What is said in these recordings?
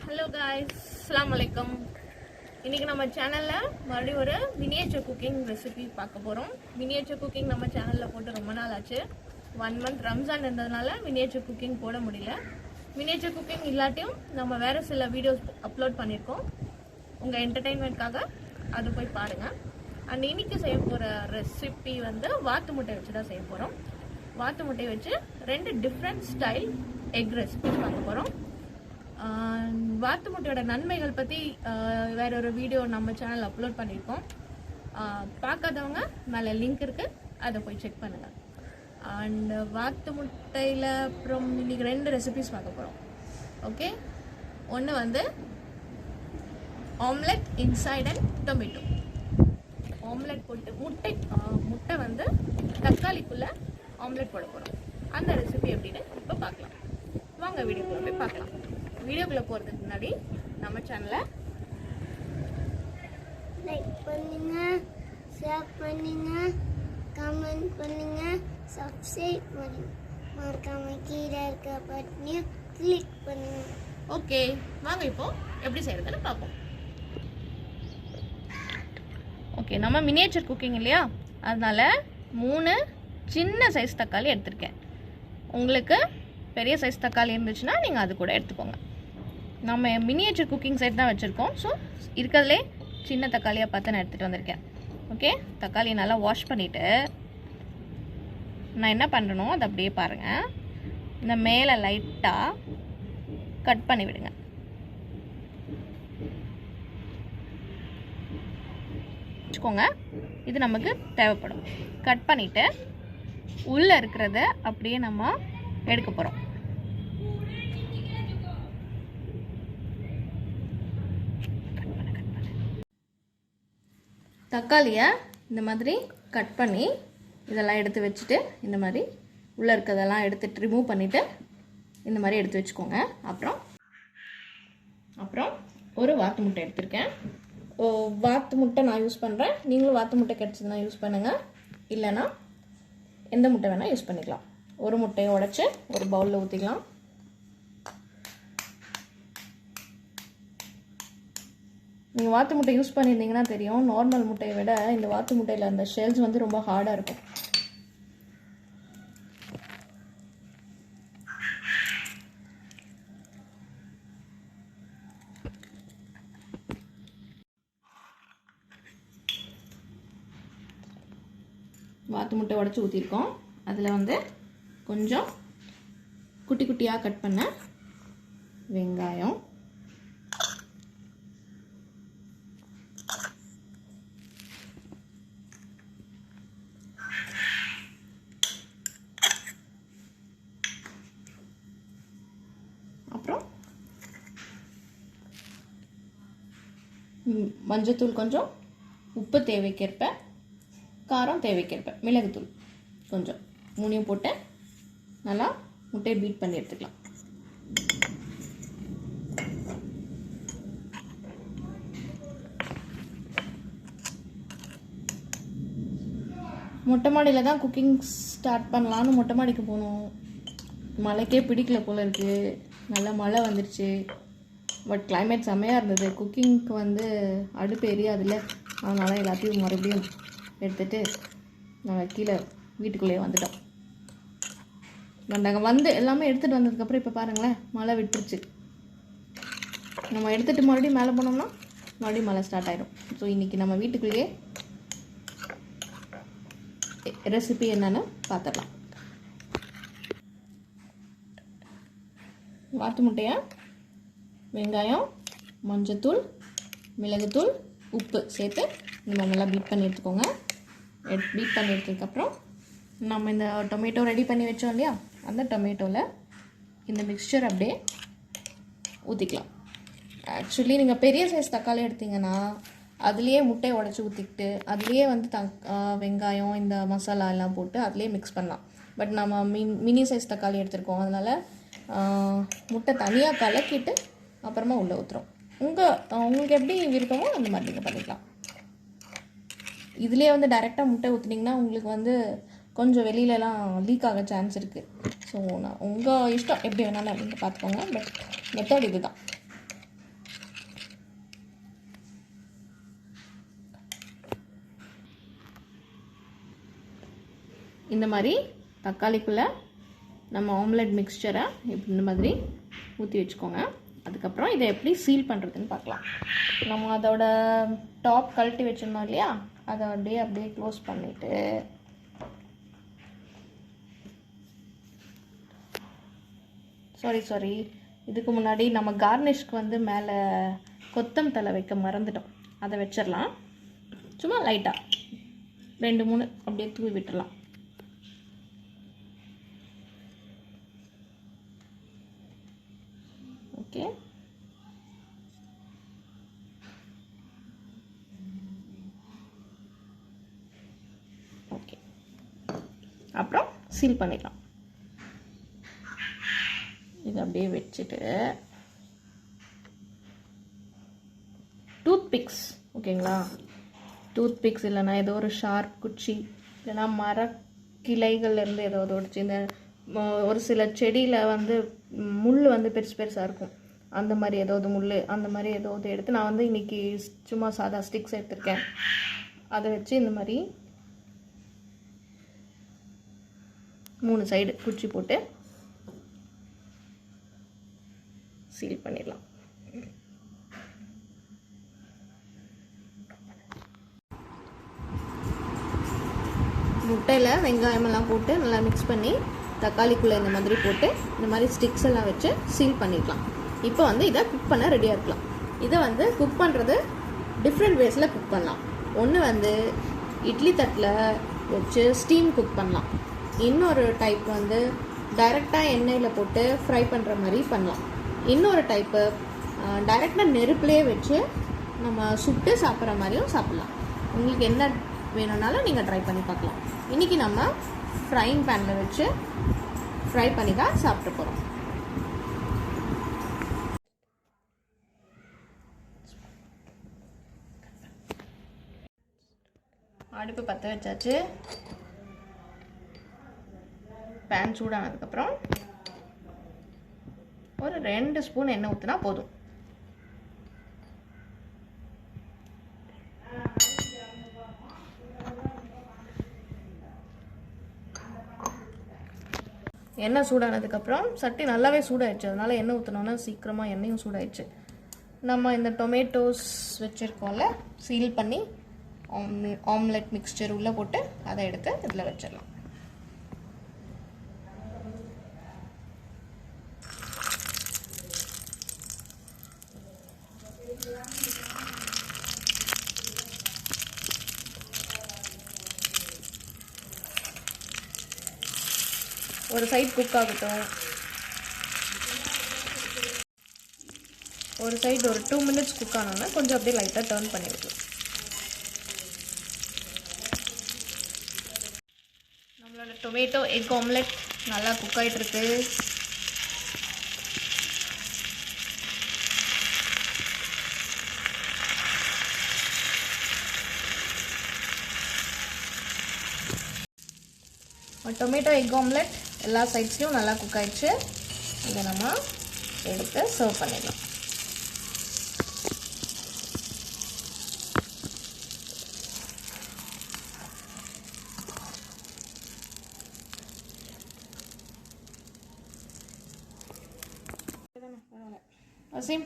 Hello guys, Assalamu alaikum. இன்னைக்கு நம்ம சேனல்ல மறுபடியும் ஒரு மினியேச்சர் குக்கிங் ரெசிபி பார்க்க போறோம். மினியேச்சர் குக்கிங் நம்ம சேனல்ல போட்டு ரொம்ப நாள் ஆச்சு. 1 month ரம்ஜான் இருந்ததனால மினியேச்சர் குக்கிங் போட முடியல. மினியேச்சர் குக்கிங் இல்லாட்டியும் நம்ம வேற சில வீடியோஸ் அப்லோட் பண்ணிருக்கோம். உங்க என்டர்டெயின்மென்ட்காக அது போய் பாருங்க. அண்ட் இன்னைக்கு செய்ய போற ரெசிபி வந்து வாத்து முட்டை வச்சு தான் செய்ய போறோம். வாத்து முட்டையை வச்சு ரெண்டு டிஃப்ரெண்ட் ஸ்டைல் எக் ரெசிபி பார்க்க போறோம். வாத்து முட்டையோட நன்மைகள் பற்றி வேற ஒரு வீடியோ நம்ம சேனல் அப்லோட் பண்ணியிருக்கோம். பார்க்காதவங்க மேலே லிங்க் இருக்குது, அதை போய் செக் பண்ணுங்கள். அண்ட் வாத்து முட்டையில் அப்புறம் இன்னைக்கு 2 ரெசிபிஸ் பார்க்க போகிறோம். ஓகே, ஒன்று வந்து omelette inside and tomato. Omelette போட்டு முட்டை வந்து தக்காளிக்குள்ளே ஆம்லெட் போட போகிறோம். அந்த ரெசிபி எப்படின்னு இப்போ பார்க்கலாம். வாங்க வீடியோக்குள்ளே போய் பார்க்கலாம். வீடியோக்குள்ளே போகிறதுக்கு முன்னாடி நம்ம சேனலை லைக் பண்ணுங்க, ஷேர் பண்ணுங்க, கமெண்ட் பண்ணுங்க, சப்ஸ்கிரைப் பண்ணுங்க, மறக்காம கீழே இருக்க பட்டனையும் கிளிக் பண்ணுங்க. ஓகே, வாங்க இப்போ எப்படி செய்யறதுன்னு பார்ப்போம். ஓகே, நம்ம மினியேச்சர் குக்கிங் இல்லையா, அதனால 3 சின்ன சைஸ் தக்காளி எடுத்திருக்கேன். உங்களுக்கு பெரிய சைஸ் தக்காளி இருந்துச்சுன்னா நீங்கள் அது கூட எடுத்துக்கோங்க. நம்ம மினியேச்சர் குக்கிங் செட் தான் வச்சுருக்கோம். ஸோ இருக்கிறதுலே சின்ன தக்காளியாக பார்த்து நான் எடுத்துகிட்டு வந்திருக்கேன். ஓகே, தக்காளியை நல்லா வாஷ் பண்ணிவிட்டு நான் என்ன பண்ணுறனோ அதை அப்படியே பாருங்கள். இந்த மேலே லைட்டாக கட் பண்ணி விடுங்க. வச்சுக்கோங்க, இது நமக்கு தேவைப்படும். கட் பண்ணிவிட்டு உள்ளே இருக்கிறத அப்படியே நம்ம எடுக்க போகிறோம். தக்காளியை இந்த மாதிரி கட் பண்ணி இதெல்லாம் எடுத்து வச்சுட்டு இந்த மாதிரி உள்ளே இருக்கிறதெல்லாம் எடுத்துட்டு ரிமூவ் பண்ணிவிட்டு இந்த மாதிரி எடுத்து வச்சுக்கோங்க. அப்புறம் ஒரு வாத்து முட்டை எடுத்திருக்கேன். வாத்து முட்டை நான் யூஸ் பண்ணுறேன். நீங்களும் வாத்து முட்டை கிடச்சதுன்னா யூஸ் பண்ணுங்கள், இல்லைன்னா எந்த முட்டை வேணால் யூஸ் பண்ணிக்கலாம். ஒரு முட்டையை உடைச்சி ஒரு பவுலில் ஊற்றிக்கலாம். நீங்கள் வாத்து முட்டை யூஸ் பண்ணியிருந்தீங்கன்னா தெரியும், நார்மல் முட்டையை விட இந்த வாத்து முட்டையில் அந்த ஷெல்ஸ் வந்து ரொம்ப ஹார்டாக இருக்கும். வாத்து முட்டை உடைச்சி ஊற்றிருக்கோம். அதில் வந்து கொஞ்சம் குட்டி குட்டியாக கட் பண்ண வெங்காயம், அப்புறம் மஞ்சத்தூள் கொஞ்சம், உப்பு தேவைக்கேற்ப, காரம் தேவைக்கேற்ப, மிளகுத்தூள் கொஞ்சம், 3 போட்டு நல்லா முட்டையை பீட் பண்ணி எடுத்துக்கலாம். மொட்டை மாடியில் தான் குக்கிங் ஸ்டார்ட் பண்ணலான்னு மொட்டை மாடிக்கு போனோம். மழைக்கே பிடிக்கல போல இருக்குது. நல்லா மழை வந்துடுச்சு. பட் கிளைமேட் செம்மையாக இருந்தது. குக்கிங்க்கு வந்து அடுப்பு எரியாதில்ல, அதனால எல்லாத்தையும் மறுபடியும் எடுத்துகிட்டு நாங்கள் கீழே வீட்டுக்குள்ளேயே வந்துட்டோம். நாங்கள் வந்து எல்லாமே எடுத்துகிட்டு வந்ததுக்கப்புறம் இப்போ பாருங்களேன், மழை விட்டுருச்சு. நம்ம எடுத்துகிட்டு மறுபடியும் மேலே போனோம்னா மறுபடியும் மழை ஸ்டார்ட் ஆகிடும். ஸோ இன்றைக்கி நம்ம வீட்டுக்குள்ளேயே ரெசிபி என்னன்னு பார்த்துடலாம். வாத்து முட்டையை வெங்காயம், மஞ்சத்தூள், மிளகுத்தூள், உப்பு சேர்த்து இந்த நல்லா பீட் பண்ணி எடுத்துக்கோங்க. பீட் பண்ணி எடுத்ததுக்கப்புறம் நம்ம இந்த டொமேட்டோ ரெடி பண்ணி வச்சோம் இல்லையா, அந்த டொமேட்டோவில் இந்த மிக்ஸ்சர் அப்படியே ஊற்றிக்கலாம். ஆக்சுவலி நீங்கள் பெரிய சைஸ் தக்காளி எடுத்திங்கன்னா அதுலேயே முட்டையை உடச்சி ஊற்றிக்கிட்டு அதுலேயே வந்து வெங்காயம் இந்த மசாலா எல்லாம் போட்டு அதுலேயே மிக்ஸ் பண்ணலாம். பட் நம்ம மினி சைஸ் தக்காளி எடுத்துருக்கோம், அதனால் முட்டை தனியாக கலக்கிட்டு அப்புறமா உள்ளே ஊற்றுறோம். உங்களுக்கு எப்படி விருப்பமோ அந்த மாதிரி நீங்கள் பண்ணிக்கலாம். இதுலேயே வந்து டைரெக்டாக முட்டை ஊற்றுனீங்கன்னா உங்களுக்கு வந்து கொஞ்சம் வெளியிலலாம் லீக் ஆக சான்ஸ் இருக்குது. ஸோ நான் உங்கள் இஷ்டம் எப்படி வேணாலும் நீங்கள் பார்த்துக்கோங்க. பட் மெத்தட் இது தான். இந்த மாதிரி தக்காளிக்குள்ளே நம்ம ஆம்லெட் மிக்ஸ்சரை இந்த மாதிரி ஊற்றி வச்சுக்கோங்க. அதுக்கப்புறம் இதை எப்படி சீல் பண்ணுறதுன்னு பார்க்கலாம். நம்ம அதோட டாப் கழட்டி வச்சுருந்தோம் இல்லையா, அதை அப்படியே க்ளோஸ் பண்ணிவிட்டு சாரி இதுக்கு முன்னாடி நம்ம கார்னிஷ்க்கு வந்து மேலே கொத்தம் தழை வைக்க மறந்துட்டோம். அதை வச்சிடலாம். சும்மா லைட்டாக 2-3 அப்படியே தூவி விட்டுடலாம். ஓகே, ஓகே, அப்புறம் சீல் பண்ணிடலாம். இது அப்படியே வச்சுட்டு டூத்பிக்ஸ், ஓகேங்களா, டூத்பிக்ஸ் இல்லைனா ஏதோ ஒரு ஷார்ப் குச்சி இல்லைனா மர கிளைகள்லேருந்து ஏதாவது ஒடிச்சு, இந்த ஒரு சில செடியில் வந்து முள் வந்து பெருசாக இருக்கும், அந்த மாதிரி ஏதாவது முள் அந்த மாதிரி ஏதாவது எடுத்து நான் வந்து இன்றைக்கி சும்மா சாதா ஸ்டிக்ஸ் எடுத்திருக்கேன். அதை வச்சு இந்த மாதிரி 3 சைடு குச்சி போட்டு சீல் பண்ணிடலாம். முட்டையில் வெங்காயமெல்லாம் போட்டு நல்லா மிக்ஸ் பண்ணி தக்காளிக்குள்ளே இந்த மாதிரி போட்டு இந்த மாதிரி ஸ்டிக்ஸ் எல்லாம் வச்சு சீல் பண்ணிடலாம். இப்போ வந்து இதை குக் பண்ண ரெடியாக இருக்கலாம். இதை வந்து குக் பண்ணுறது டிஃப்ரெண்ட் வேஸில் குக் பண்ணலாம். ஒன்று வந்து இட்லி தட்டில் வச்சு ஸ்டீம் குக் பண்ணலாம். இன்னொரு டைப் வந்து டைரெக்டாக எண்ணெயில் போட்டு ஃப்ரை பண்ணுற மாதிரி பண்ணலாம். இன்னொரு டைப்பு டைரெக்டாக நெருப்புலேயே வச்சு நம்ம சுட்டு சாப்பிட்ற மாதிரியும் சாப்பிட்லாம். உங்களுக்கு என்ன வேணும்னாலும் நீங்கள் ட்ரை பண்ணி பார்க்கலாம். இன்றைக்கி நம்ம ஃப்ரைங் பேனில் வச்சு ஃப்ரை பண்ணி தான் சாப்பிட்டு போகிறோம். அடுப்பு பற்ற வச்சாச்சு. பேன் சூடானதுக்கப்புறம் ஒரு 2 ஸ்பூன் எண்ணெய் ஊற்றினா போதும். எண்ணெய் சூடானதுக்கப்புறம் சட்டி நல்லாவே சூடாயிடுச்சு. அதனால் எண்ணெய் ஊற்றினோன்னா சீக்கிரமாக எண்ணெயும் சூடாயிடுச்சு. நம்ம இந்த டொமேட்டோஸ் வச்சுருக்கோம்ல, சீல் பண்ணி ஆம்லெட் மிக்ஸ்சர் உள்ளே போட்டு அதை எடுத்து இதில் வச்சிடலாம். ஒரு சைடு குக் ஆகட்டும். ஒரு சைடு ஒரு 2 மினிட்ஸ் குக் ஆனோன்னா கொஞ்சம் அப்படியே லைட்டாக டர்ன் பண்ணி விடலாம். நம்மளோட டொமேட்டோ எக் ஆம்லெட் நல்லா குக் ஆகிட்டு இருக்கு. டொமேட்டோ எக் ஆம்லெட் எல்லா சைட்ஸ்லையும் நல்லா குக் ஆகிடுச்சு. இதை நம்ம எடுத்து சர்வ் பண்ணிடலாம். வசீம்,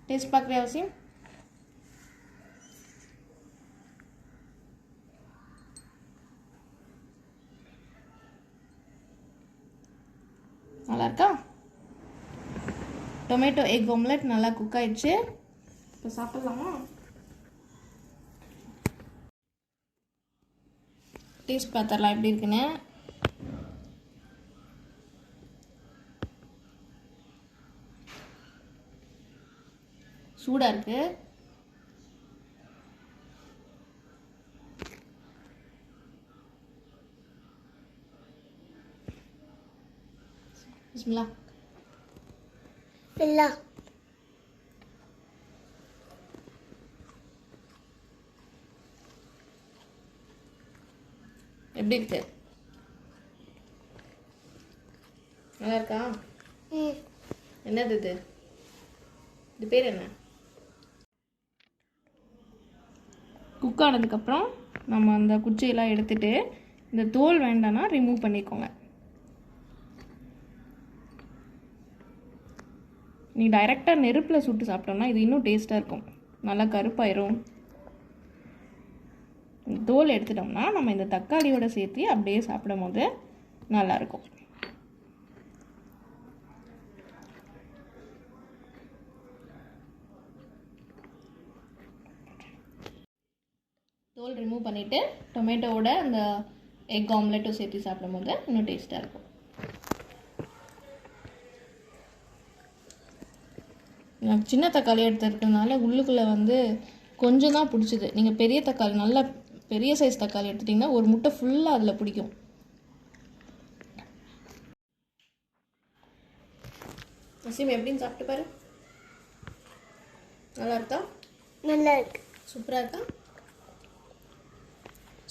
டேஸ்ட் பார்க்குறியா வசீம்? நல்லா இருக்கா? டொமேட்டோ எக் ஆம்லெட் நல்லா குக் ஆயிடுச்சு. இப்போ சாப்பிட்லாமா? டேஸ்ட் பார்த்துடலாம் எப்படி இருக்குன்னு. சூடாக இருக்கு. பிஸ்மில்லா. இல்ல எப்படி இருக்கு? நல்லா இருக்கா? என்னது இது? இது பேர் என்ன? குக் ஆனதுக்கப்புறம் நம்ம அந்த குச்சியெல்லாம் எடுத்துட்டு இந்த தோல் வேண்டாம்னா ரிமூவ் பண்ணிக்கோங்க. நீ டைரெக்டாக நெருப்பில் சுட்டு சாப்பிட்டோம்னா இது இன்னும் டேஸ்ட்டாக இருக்கும், நல்லா கருப்பாயிரும். தோல் எடுத்துட்டோம்னா நம்ம இந்த தக்காளியோட சேர்த்து அப்படியே சாப்பிடும் போது நல்லாயிருக்கும். தோல் ரிமூவ் பண்ணிவிட்டு டொமேட்டோவோட அந்த எக் ஆம்லெட்டும் சேர்த்து சாப்பிடும் போது இன்னும் டேஸ்ட்டாக இருக்கும். நான் சின்ன தக்காளி எடுத்துருக்கனால உள்ளுக்குள்ளே வந்து கொஞ்சம் தான் பிடிச்சிது. நீங்கள் பெரிய தக்காளி, நல்லா பெரிய சைஸ் தக்காளி எடுத்துட்டிங்கன்னா ஒரு முட்டை ஃபுல்லாக அதில் பிடிக்கும். நசீம் எப்படின்னு சாப்பிட்டு பாரு. நல்லா இருக்கா? நல்லா இருக்கு. சூப்பராக இருக்கா?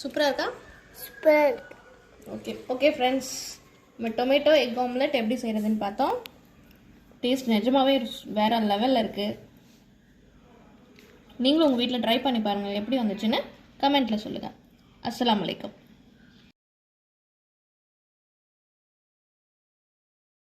சூப்பராக இருக்கா? சூப்பராக இருக்கு. ஓகே ஓகே ஃப்ரெண்ட்ஸ், நம்ம டொமேட்டோ எக் ஆம்லெட் எப்படி செய்கிறதுன்னு பார்த்தோம். டேஸ்ட் நிஜமாகவே வேறு லெவலில் இருக்குது. நீங்களும் உங்கள் வீட்டில் ட்ரை பண்ணி பாருங்கள், எப்படி வந்துச்சுன்னு கமெண்ட்டில் சொல்லுங்கள். அஸ்ஸலாமு அலைக்கும்.